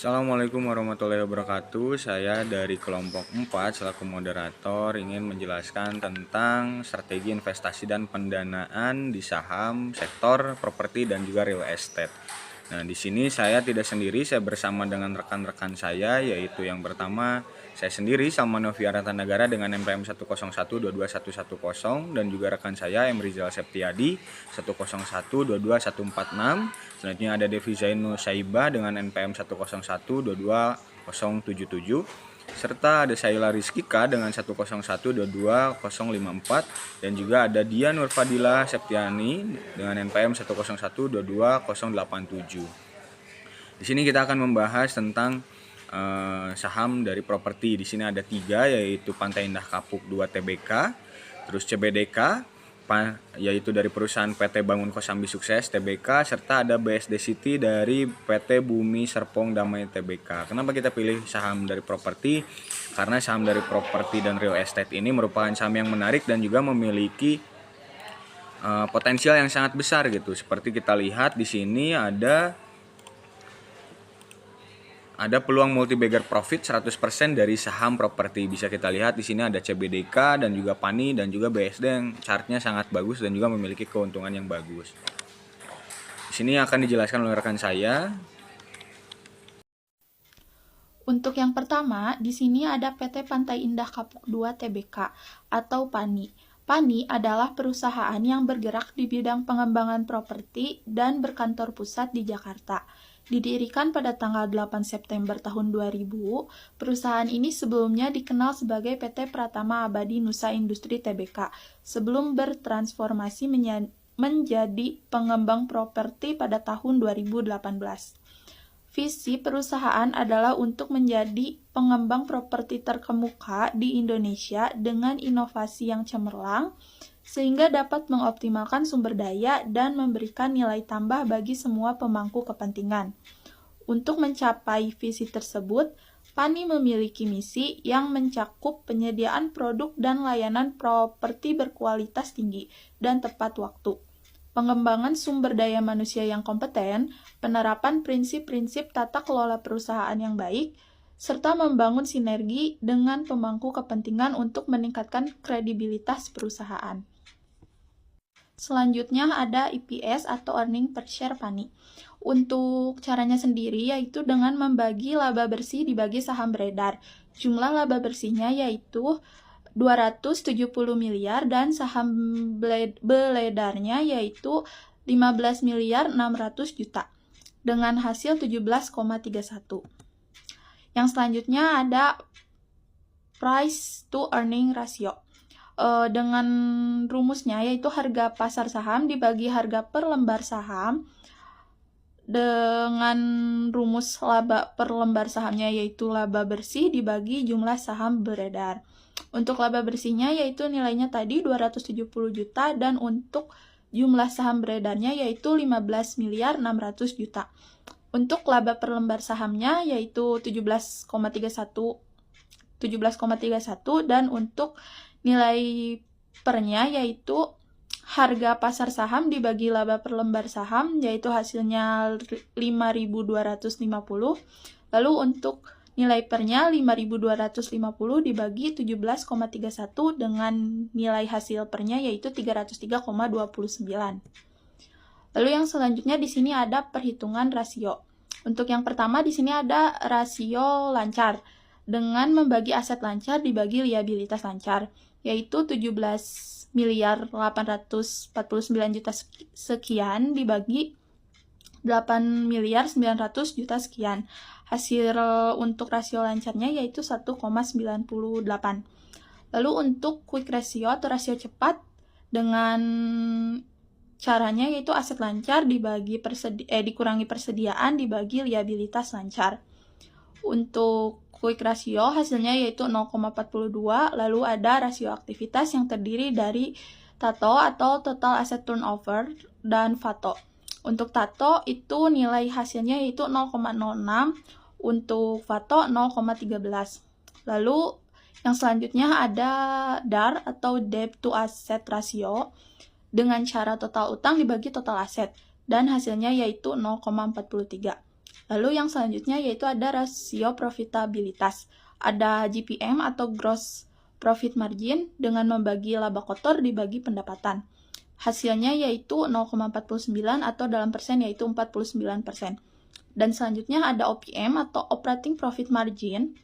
Assalamualaikum warahmatullahi wabarakatuh. Saya dari kelompok 4 selaku moderator ingin menjelaskan tentang strategi investasi dan pendanaan di saham, sektor properti dan juga real estate. Nah, di sini saya tidak sendiri, saya bersama dengan rekan-rekan saya, yaitu yang pertama saya sendiri Salman Noviarata Negara dengan NPM 101221110 dan juga rekan saya M. Rizal Septiadi 101221146. Selanjutnya ada Devi Zainul Saibah dengan NPM 101222077 serta ada Saila Rizkika dengan 101222054 dan juga ada Dia Nurfadila Septiani dengan NPM 101222087. Di sini kita akan membahas tentang saham dari properti. Di sini ada 3, yaitu Pantai Indah Kapuk 2 TBK, terus CBDK yaitu dari perusahaan PT Bangun Kosambi Sukses TBK, serta ada BSD City dari PT Bumi Serpong Damai TBK. Kenapa kita pilih saham dari properti? Karena saham dari properti dan real estate ini merupakan saham yang menarik dan juga memiliki potensial yang sangat besar gitu. Seperti kita lihat di sini ada peluang multi-bagger profit 100% dari saham properti. Bisa kita lihat di sini ada CBDK dan juga PANI dan juga BSD yang chartnya sangat bagus dan juga memiliki keuntungan yang bagus. Di sini akan dijelaskan oleh rekan saya. Untuk yang pertama, di sini ada PT Pantai Indah Kapuk 2 TBK atau PANI. PANI adalah perusahaan yang bergerak di bidang pengembangan properti dan berkantor pusat di Jakarta. Didirikan pada tanggal 8 September tahun 2000, perusahaan ini sebelumnya dikenal sebagai PT Pratama Abadi Nusa Industri TBK, sebelum bertransformasi menjadi pengembang properti pada tahun 2018. Visi perusahaan adalah untuk menjadi pengembang properti terkemuka di Indonesia dengan inovasi yang cemerlang, sehingga dapat mengoptimalkan sumber daya dan memberikan nilai tambah bagi semua pemangku kepentingan. Untuk mencapai visi tersebut, PANI memiliki misi yang mencakup penyediaan produk dan layanan properti berkualitas tinggi dan tepat waktu, pengembangan sumber daya manusia yang kompeten, penerapan prinsip-prinsip tata kelola perusahaan yang baik, serta membangun sinergi dengan pemangku kepentingan untuk meningkatkan kredibilitas perusahaan. Selanjutnya ada EPS atau earning per share PANI. Untuk caranya sendiri yaitu dengan membagi laba bersih dibagi saham beredar. Jumlah laba bersihnya yaitu 270 miliar dan saham beredarnya yaitu 15 miliar 600 juta dengan hasil 17,31. Yang selanjutnya ada price to earning ratio. Dengan rumusnya yaitu harga pasar saham dibagi harga per lembar saham dengan rumus laba per lembar sahamnya yaitu laba bersih dibagi jumlah saham beredar. Untuk laba bersihnya yaitu nilainya tadi 270 juta dan untuk jumlah saham beredarnya yaitu 15 miliar 600 juta. Untuk laba per lembar sahamnya yaitu 17,31 dan untuk nilai pernya yaitu harga pasar saham dibagi laba per lembar saham yaitu hasilnya 5.250. Lalu untuk nilai pernya 5.250 dibagi 17,31 dengan nilai hasil pernya yaitu 303,29. Lalu yang selanjutnya di sini ada perhitungan rasio. Untuk yang pertama di sini ada rasio lancar dengan membagi aset lancar dibagi liabilitas lancar yaitu 17 miliar 849 juta sekian dibagi 8 miliar 900 juta sekian. Hasil untuk rasio lancarnya yaitu 1,98. Lalu untuk quick ratio atau rasio cepat dengan caranya yaitu aset lancar dikurangi persediaan dibagi liabilitas lancar. Untuk quick ratio hasilnya yaitu 0,42, lalu ada rasio aktivitas yang terdiri dari TATO atau Total Asset Turnover dan FATO. Untuk TATO itu nilai hasilnya yaitu 0,06, untuk FATO 0,13. Lalu yang selanjutnya ada DAR atau Debt to Asset Ratio dengan cara total utang dibagi total aset dan hasilnya yaitu 0,43. Lalu yang selanjutnya yaitu ada rasio profitabilitas. Ada GPM atau gross profit margin dengan membagi laba kotor dibagi pendapatan. Hasilnya yaitu 0,49 atau dalam persen yaitu 49%. Dan selanjutnya ada OPM atau operating profit margin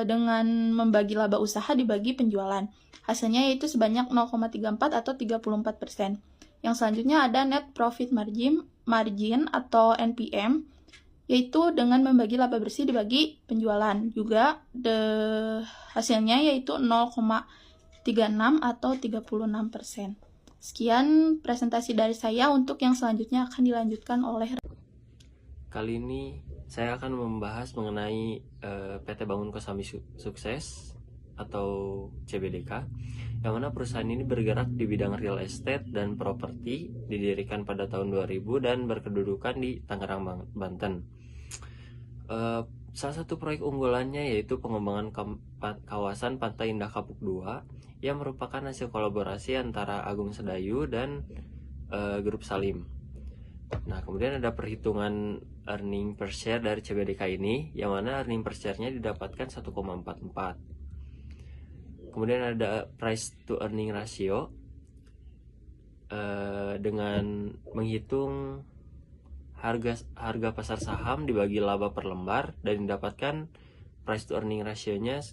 dengan membagi laba usaha dibagi penjualan. Hasilnya yaitu sebanyak 0,34 atau 34%. Yang selanjutnya ada net profit margin atau NPM, yaitu dengan membagi laba bersih dibagi penjualan. Juga hasilnya yaitu 0,36 atau 36%. Sekian presentasi dari saya. Untuk yang selanjutnya akan dilanjutkan oleh Kali ini saya akan membahas mengenai PT Bangun Kosambi Sukses atau CBDK, yang mana perusahaan ini bergerak di bidang real estate dan properti, didirikan pada tahun 2000 dan berkedudukan di Tangerang, Banten. Salah satu proyek unggulannya yaitu pengembangan kawasan Pantai Indah Kapuk 2 yang merupakan hasil kolaborasi antara Agung Sedayu dan Grup Salim. Nah, kemudian ada perhitungan earning per share dari CBDK ini, yang mana earning per share-nya didapatkan 1,44. Kemudian ada price to earning ratio dengan menghitung harga pasar saham dibagi laba per lembar dan didapatkan price to earning ratio-nya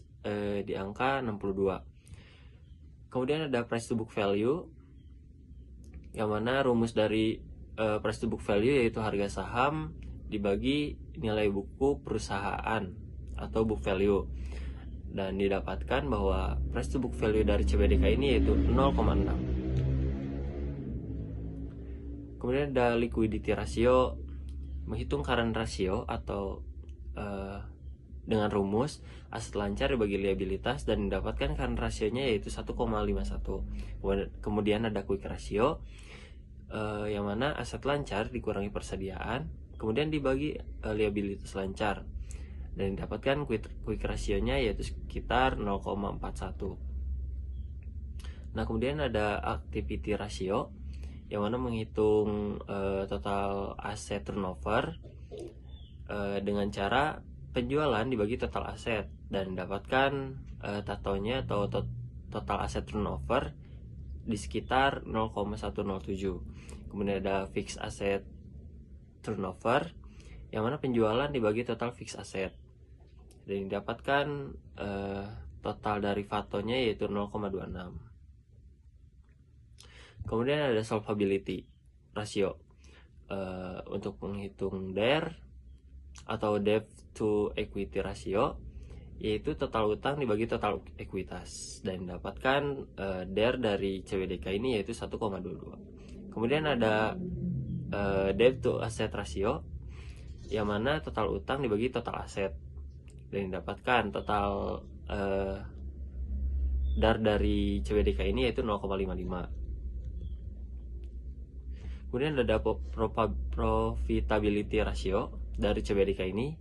di angka 62. Kemudian ada price to book value, yang mana rumus dari price to book value yaitu harga saham dibagi nilai buku perusahaan atau book value, dan didapatkan bahwa price to book value dari CBDK ini yaitu 0,6. Kemudian ada liquidity ratio, menghitung current ratio atau dengan rumus aset lancar dibagi liabilitas dan mendapatkan current ratio-nya yaitu 1,51. Kemudian ada quick ratio, yang mana aset lancar dikurangi persediaan, kemudian dibagi liabilitas lancar dan didapatkan quick ratio-nya yaitu sekitar 0,41. Nah, kemudian ada activity ratio, yang mana menghitung total aset turnover dengan cara penjualan dibagi total aset dan mendapatkan tatonya atau total aset turnover di sekitar 0,107. Kemudian ada fixed asset turnover, yang mana penjualan dibagi total fixed asset dan didapatkan total dari fatonya yaitu 0,26. Kemudian ada solvability ratio untuk menghitung DER atau debt to equity ratio, yaitu total utang dibagi total ekuitas dan mendapatkan DER dari CBDK ini yaitu 1,22. Kemudian ada debt to asset ratio, yang mana total utang dibagi total aset dan mendapatkan total DER dari CBDK ini yaitu 0,55. Kemudian ada profitability ratio dari CBDK ini.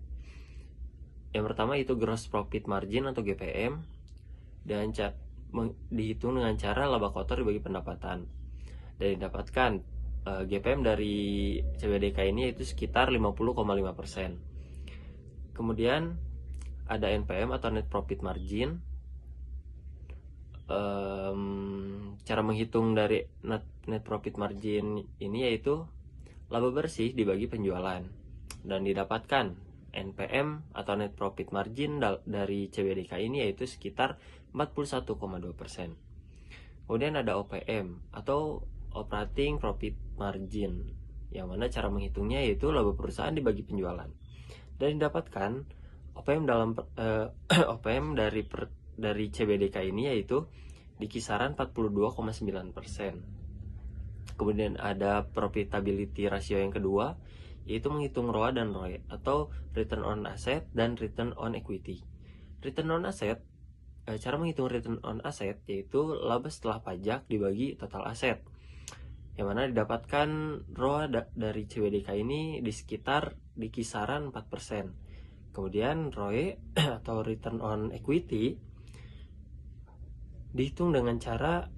Yang pertama itu gross profit margin atau GPM, dan dihitung dengan cara laba kotor dibagi pendapatan dan didapatkan GPM dari CBDK ini yaitu sekitar 50,5%. Kemudian ada NPM atau net profit margin. Cara menghitung dari net profit margin ini yaitu laba bersih dibagi penjualan dan didapatkan NPM atau net profit margin dari CBDK ini yaitu sekitar 41,2%. Kemudian ada OPM atau operating profit margin, yang mana cara menghitungnya yaitu laba perusahaan dibagi penjualan dan didapatkan OPM dari CBDK ini yaitu di kisaran 42,9%. Kemudian ada profitability ratio yang kedua, yaitu menghitung ROA dan ROE atau return on asset dan return on equity. Return on asset, cara menghitung return on asset yaitu laba setelah pajak dibagi total aset, yang mana didapatkan ROA dari CBDK ini di kisaran 4%. Kemudian ROE atau return on equity dihitung dengan cara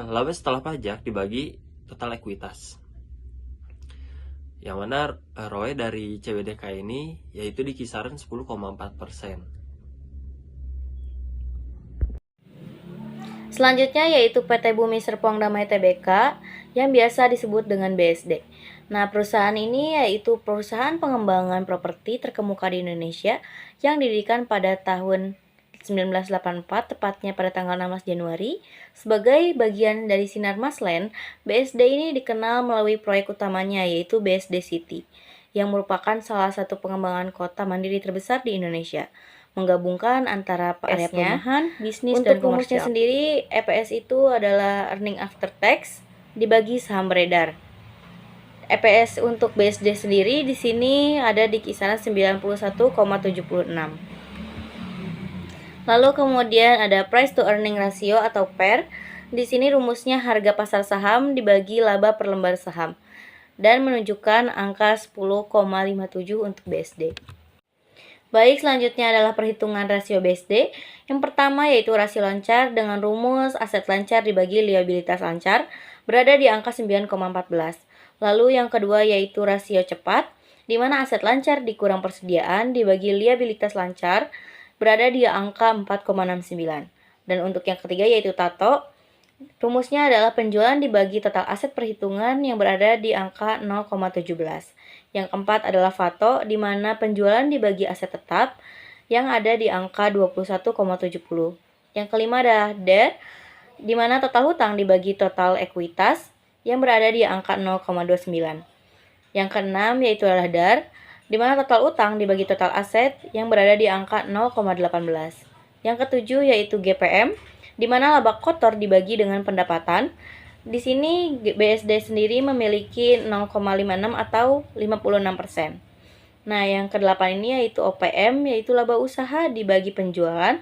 laba setelah pajak dibagi total ekuitas. Yang mana ROE dari CBDK ini yaitu di kisaran 10,4%. Selanjutnya yaitu PT Bumi Serpong Damai Tbk yang biasa disebut dengan BSD. Nah, perusahaan ini yaitu perusahaan pengembangan properti terkemuka di Indonesia yang didirikan pada tahun 1984, tepatnya pada tanggal 16 Januari. Sebagai bagian dari Sinarmas Land, BSD ini dikenal melalui proyek utamanya yaitu BSD City, yang merupakan salah satu pengembangan kota mandiri terbesar di Indonesia, menggabungkan antara area perumahan, bisnis, dan komersial. Untuk rumusnya sendiri, EPS itu adalah earning after tax dibagi saham beredar. EPS untuk BSD sendiri di sini ada di kisaran 91,76. Lalu kemudian ada price to earning ratio atau PER. Di sini rumusnya harga pasar saham dibagi laba per lembar saham dan menunjukkan angka 10,57 untuk BSD. Baik, selanjutnya adalah perhitungan rasio BSD. Yang pertama yaitu rasio lancar dengan rumus aset lancar dibagi liabilitas lancar berada di angka 9,14. Lalu yang kedua yaitu rasio cepat, di mana aset lancar dikurang persediaan dibagi liabilitas lancar berada di angka 4,69. Dan untuk yang ketiga yaitu TATO, rumusnya adalah penjualan dibagi total aset perhitungan yang berada di angka 0,17. Yang keempat adalah FATO, di mana penjualan dibagi aset tetap yang ada di angka 21,70. Yang kelima adalah DER, di mana total hutang dibagi total ekuitas yang berada di angka 0,29. Yang keenam yaitu adalah DAR, di mana total utang dibagi total aset yang berada di angka 0,18. Yang ketujuh yaitu GPM, di mana laba kotor dibagi dengan pendapatan. Di sini BSD sendiri memiliki 0,56 atau 56%. Nah, yang kedelapan ini yaitu OPM, yaitu laba usaha dibagi penjualan.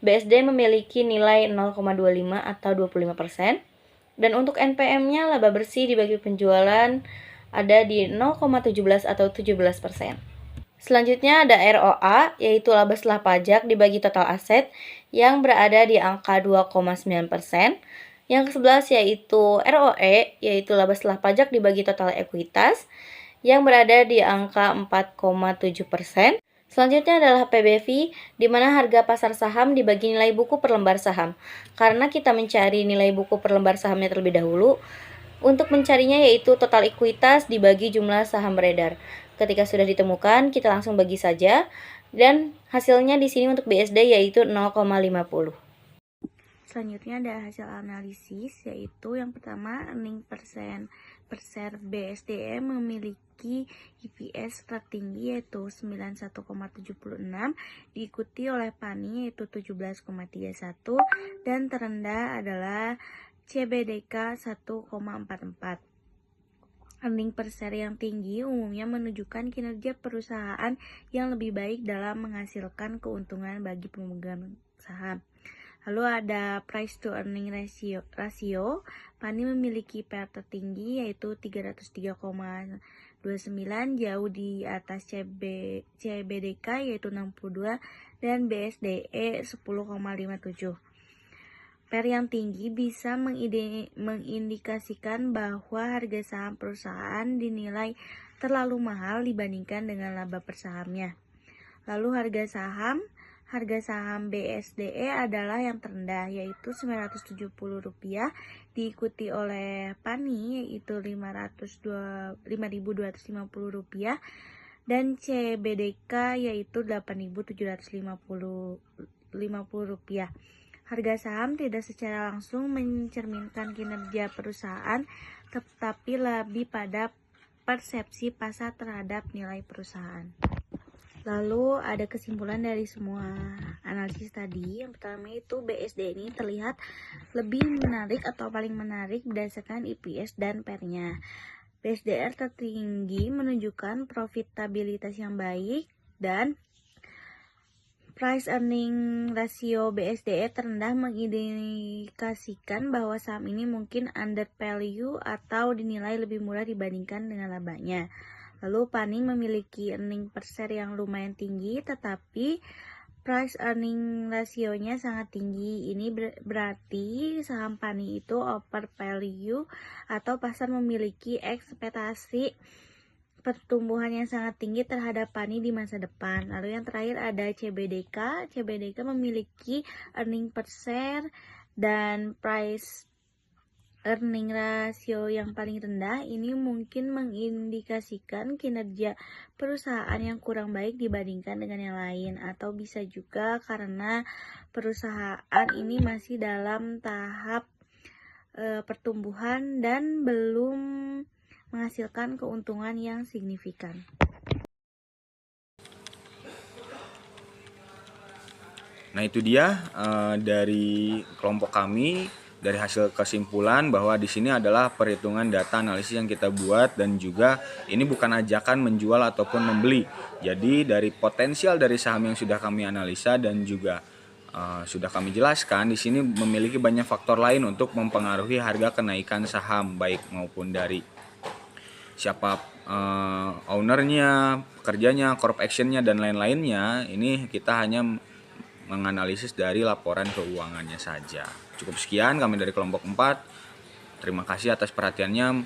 BSD memiliki nilai 0,25 atau 25%. Dan untuk NPM-nya laba bersih dibagi penjualan ada di 0,17 atau 17%. Selanjutnya ada ROA, yaitu laba setelah pajak dibagi total aset yang berada di angka 2,9%. Yang ke-11 yaitu ROE, yaitu laba setelah pajak dibagi total ekuitas yang berada di angka 4,7%. Selanjutnya adalah PBV, di mana harga pasar saham dibagi nilai buku per lembar saham. Karena kita mencari nilai buku per lembar sahamnya terlebih dahulu, untuk mencarinya yaitu total ekuitas dibagi jumlah saham beredar. Ketika sudah ditemukan, kita langsung bagi saja, dan hasilnya di sini untuk BSD yaitu 0,50. Selanjutnya ada hasil analisis, yaitu yang pertama earning per share BSDE memiliki EPS tertinggi yaitu 91,76, diikuti oleh PANI yaitu 17,31, dan terendah adalah CBDK 1,44. Earning per share yang tinggi umumnya menunjukkan kinerja perusahaan yang lebih baik dalam menghasilkan keuntungan bagi pemegang saham. Lalu ada price to earning ratio. PANI memiliki PER tertinggi yaitu 303,29, jauh di atas CBDK yaitu 62 dan BSDE 10,57. PER yang tinggi bisa mengindikasikan bahwa harga saham perusahaan dinilai terlalu mahal dibandingkan dengan laba per sahamnya. Lalu harga saham BSDE adalah yang terendah yaitu Rp970, diikuti oleh PANI yaitu Rp5.250 dan CBDK yaitu Rp8.750. Harga saham tidak secara langsung mencerminkan kinerja perusahaan, tetapi lebih pada persepsi pasar terhadap nilai perusahaan. Lalu ada kesimpulan dari semua analisis tadi. Yang pertama itu BSD ini terlihat lebih menarik atau paling menarik berdasarkan EPS dan PER-nya. BSDR tertinggi menunjukkan profitabilitas yang baik, dan price earning ratio BSDE terendah mengindikasikan bahwa saham ini mungkin under value atau dinilai lebih murah dibandingkan dengan labanya. Lalu PANI memiliki earning per share yang lumayan tinggi, tetapi price earning rasionya sangat tinggi. Ini berarti saham PANI itu over value atau pasar memiliki ekspektasi pertumbuhan yang sangat tinggi terhadap petani di masa depan. Lalu yang terakhir ada CBDK. CBDK memiliki earning per share dan price earning ratio yang paling rendah. Ini mungkin mengindikasikan kinerja perusahaan yang kurang baik dibandingkan dengan yang lain, atau bisa juga karena perusahaan ini masih dalam tahap pertumbuhan dan belum menghasilkan keuntungan yang signifikan. Nah itu dia dari kelompok kami, dari hasil kesimpulan bahwa di sini adalah perhitungan data analisis yang kita buat, dan juga ini bukan ajakan menjual ataupun membeli. Jadi dari potensial dari saham yang sudah kami analisa dan juga sudah kami jelaskan, di sini memiliki banyak faktor lain untuk mempengaruhi harga kenaikan saham, baik maupun dari siapa ownernya, pekerjanya, corp actionnya, dan lain-lainnya. Ini kita hanya menganalisis dari laporan keuangannya saja. Cukup sekian kami dari kelompok 4. Terima kasih atas perhatiannya.